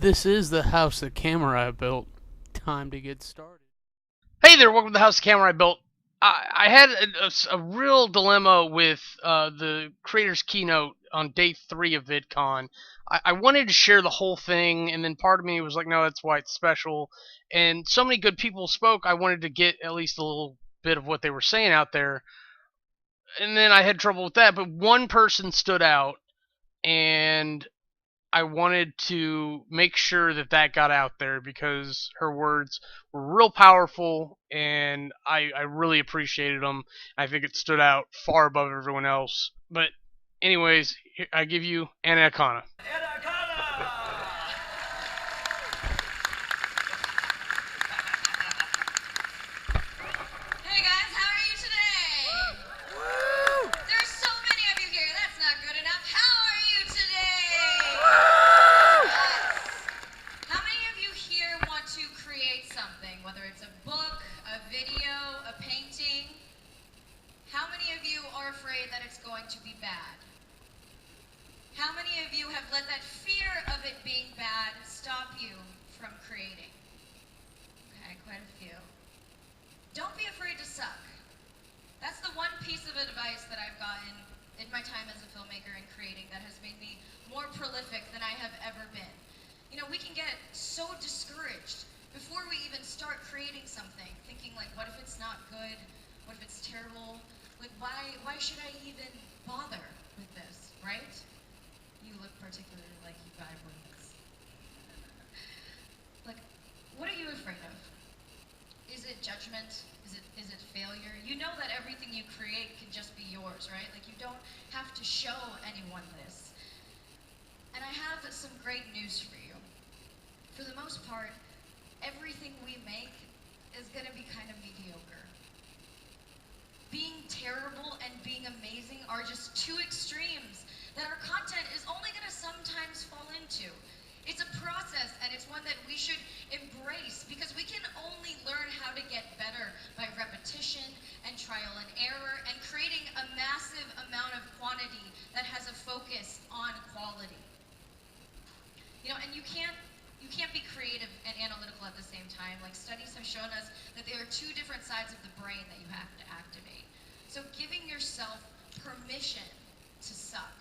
This is the house that Kamurai built. Time to get started. Hey there, welcome to the house camera I built. I had a real dilemma with the creator's keynote on day 3 of VidCon. I wanted to share the whole thing, and then part of me was like, no, that's why it's special. And so many good people spoke, I wanted to get at least a little bit of what they were saying out there. And then I had trouble with that, but one person stood out, and I wanted to make sure that that got out there because her words were real powerful and I really appreciated them. I think it stood out far above everyone else. But, anyways, I give you Anna Akana. Anna Akana! Hey guys, how are you today? Woo! There's so many of you here. That's not good enough. How are you today? Woo! Yes. How many of you here want to create something, whether it's a book, a video, a painting? How many of you are afraid that it's going to be bad? How many of you have let that fear of it being bad stop you from creating? Okay, quite a few. Don't be afraid to suck. That's the one piece of advice that I've gotten in my time as a filmmaker and creating that has made me more prolific than I have ever been. You know, we can get so discouraged before we even start creating something, thinking like, what if it's not good? What if it's terrible? Like, why should I even bother with this, right? You look particularly like you vibe with this. Like, what are you afraid of? Is it judgment? Is it failure? You know that everything you create can just be yours, right? Like, you don't have to show anyone this. And I have some great news for you. For the most part, everything we make is going to be kind of mediocre. Being terrible and being amazing are just two extremes that our content is only going to sometimes fall into. It's a process, and it's one that we should embrace because we can only learn how to get better by repetition and trial and error and creating a massive amount of quantity that has a focus on quality. You know, and you can't be creative and analytical at the same time. Like, studies have shown us that there are two different sides of the brain that you have to activate. So giving yourself permission to suck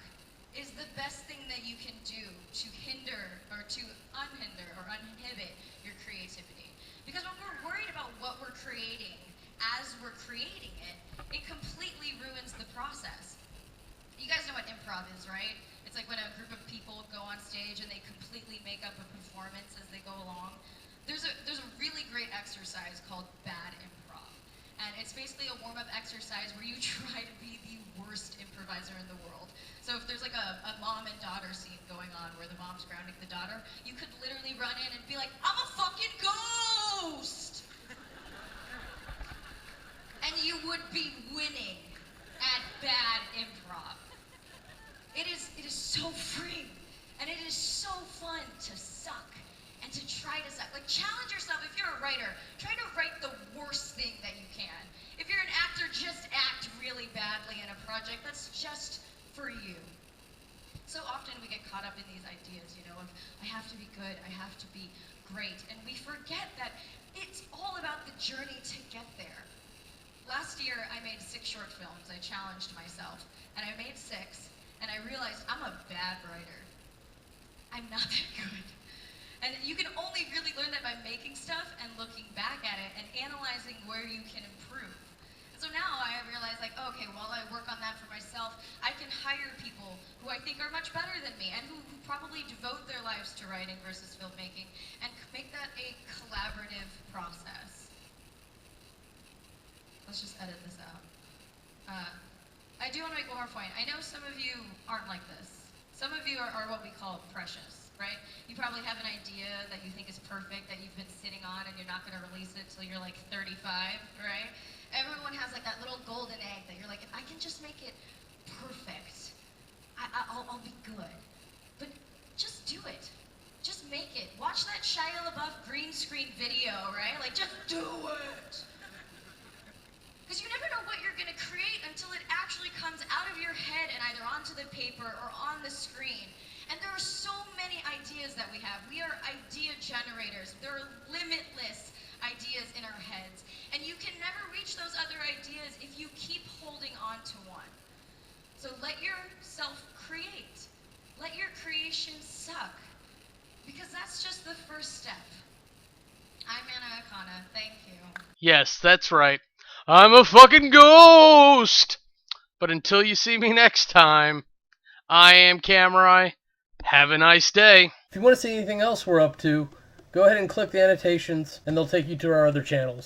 is the best thing that you can do to hinder or to unhinder or uninhibit your creativity. Because when we're worried about what we're creating as we're creating it, it completely ruins the process. You guys know what improv is, right? It's like when a group of people go on stage and they completely make up a performance as they go along. There's a really great exercise called bad improv. And it's basically a warm-up exercise where you try to be the worst improviser in the world. So if there's like a mom and daughter scene going on where the mom's grounding the daughter, you could literally run in and be like, I'm a fucking ghost! And you would be winning at bad improv. It is so free, and it is so fun to suck and to try to suck. Like, challenge yourself. If you're a writer, try to write the worst thing that you can. If you're an actor, just act really badly in a project that's just for you. So often we get caught up in these ideas, you know, of I have to be good, I have to be great, and we forget that it's all about the journey to get there. Last year, I made 6 short films. I challenged myself, and I made 6, and I realized I'm a bad writer. I'm not that good. And you can only really learn that by making stuff and looking back at it and analyzing where you can improve. And so now I realize, like, okay, while I work on that for myself, I can hire people who I think are much better than me and who probably devote their lives to writing versus filmmaking and make that a collaborative process. Let's just edit this out. I do want to make one more point. I know some of you aren't like this. Some of you are what we call precious, right? You probably have an idea that you think is perfect, that you've been sitting on, and you're not going to release it till you're like 35, right? Everyone has like that little golden egg that you're like, if I can just make it perfect, I'll be good. But just do it. Just make it. Watch that Shia LaBeouf green screen video, right? Like, just do it. Because you never know what you're going to create until it actually comes out of your head and either onto the paper or on the screen. And And there are so many ideas that we have. We are idea generators. There are limitless ideas in our heads. And you can never reach those other ideas if you keep holding on to one. So let yourself create. Let your creation suck. Because that's just the first step. I'm Anna Akana. Thank you. Yes, that's right. I'm a fucking ghost! But until you see me next time, I am Kamurai. Have a nice day. If you want to see anything else we're up to, go ahead and click the annotations and they'll take you to our other channels.